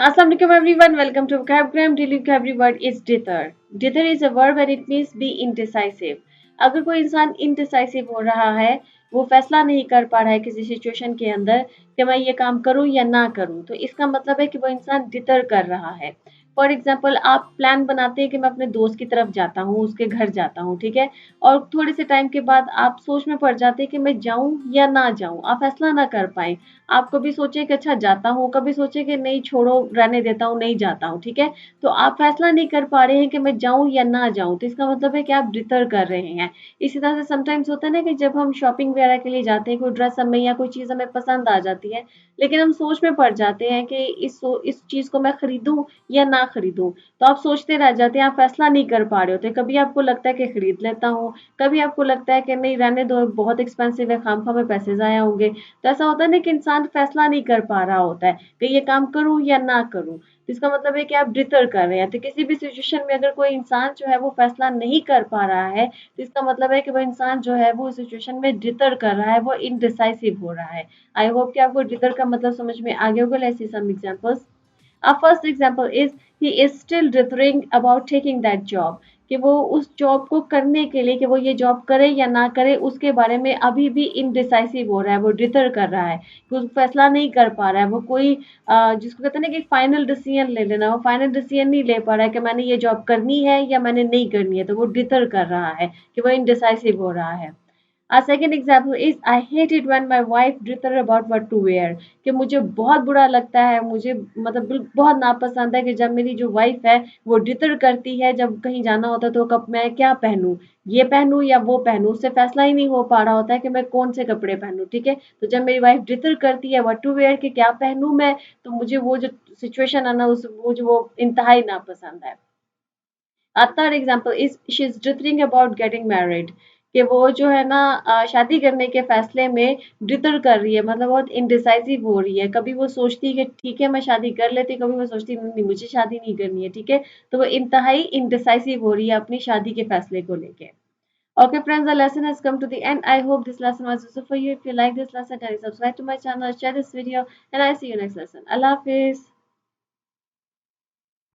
Assalamualaikum everyone, welcome to Vocabgram. Daily vocabulary word is dither. Dither is a verb and it means be indecisive. अगर कोई इंसान indecisive हो रहा है, वो फैसला नहीं कर पा रहा है किसी सिचुएशन के अंदर कि मैं ये काम करूं या ना करूं, तो इसका मतलब है कि वो इंसान डिटर कर रहा है। फॉर एग्जाम्पल, आप प्लान बनाते हैं कि मैं अपने दोस्त की तरफ जाता हूँ, उसके घर जाता हूँ, ठीक है। और थोड़े से टाइम के बाद आप सोच में पड़ जाते हैं कि मैं जाऊं या ना जाऊं, आप फैसला ना कर पाए। आप कभी सोचे कि अच्छा जाता हूँ, कभी सोचे कि नहीं छोड़ो रहने देता हूँ, नहीं जाता हूँ, ठीक है। तो आप फैसला नहीं कर पा रहे हैं कि मैं जाऊँ या ना जाऊँ, तो इसका मतलब है कि आप डिटर कर रहे हैं। इसी तरह से समटाइम्स होता है ना कि जब हम शॉपिंग वगैरह के लिए जाते हैं, कोई ड्रेस हमें या कोई चीज़ हमें पसंद आ जाती है, लेकिन हम सोच में पड़ जाते हैं कि इस चीज़ को मैं खरीदूँ या ना खरीदूँ। तो आप सोचते रह जाते हैं, आप फैसला नहीं कर पा रहे होते। कभी आपको लगता है कि खरीद लेता हूँ, कभी आपको लगता है कि नहीं रहने दो, बहुत एक्सपेंसिव है, खामखा में पैसे ज़ाया होंगे। तो ऐसा होता है ना कि इंसान फैसला नहीं कर पा रहा होता है कि ये काम करूँ या ना करूँ। तो इसका मतलब है कि आप डिटर कर रहे हैं। तो किसी भी सिचुएशन में अगर कोई इंसान जो है वो फैसला नहीं कर पा रहा है, तो इसका मतलब है कि वो इंसान जो है वो उस सिचुएशन में डिटर कर रहा है, वो इनडिसाइसिव हो रहा है। आई होप कि आपको डिटर का मतलब समझ में आ गया होगा। Let's see some examples. Our first example is he is still dithering about taking that job, कि वो उस जॉब को करने के लिए, कि वो ये जॉब करे या ना करे, उसके बारे में अभी भी इनडिसाइसिव हो रहा है, वो डिथर कर रहा है, कि वो फैसला नहीं कर पा रहा है। वो कोई जिसको कहते हैं ना कि फाइनल डिसीजन ले लेना, वो फाइनल डिसीजन नहीं ले पा रहा है कि मैंने ये जॉब करनी है या मैंने नहीं करनी है, तो वो डिथर कर रहा है, कि वो इनडिसाइसिव हो रहा है। A second example is I hate it when my wife differ about what to wear, कि मुझे बहुत बुरा लगता है, मुझे मतलब बहुत नापसंद है कि जब मेरी जो वाइफ है वो डिटर करती है, जब कहीं जाना होता है तो कब मैं क्या पहनूं, ये पहनूं या वो पहनूं, उससे फैसला ही नहीं हो पा रहा होता है कि मैं कौन से कपड़े पहनूं, ठीक है। तो जब मेरी वाइफ डिटर करती है व्हाट टू वेयर, कि क्या पहनूं मैं, तो मुझे वो जो सिचुएशन है ना, उस वो इंतहाई नापसंद है। Third example is she is dithering about getting married, कि वो जो है ना शादी करने के फैसले में डिटर कर रही है, मतलब बहुत इनडिसाइसिव हो रही है। कभी वो सोचती है कि ठीक है मैं शादी कर लेती, कभी वो सोचती है नहीं मुझे शादी नहीं करनी है, ठीक है। तो वो इंतहाई इनडिसाइसिव हो रही है अपनी शादी के फैसले को लेके। Okay friends, the lesson has come to the end. I hope this lesson was useful for you. If you like this lesson, then subscribe to my channel, share this video, and I see you next lesson. Allah Hafiz.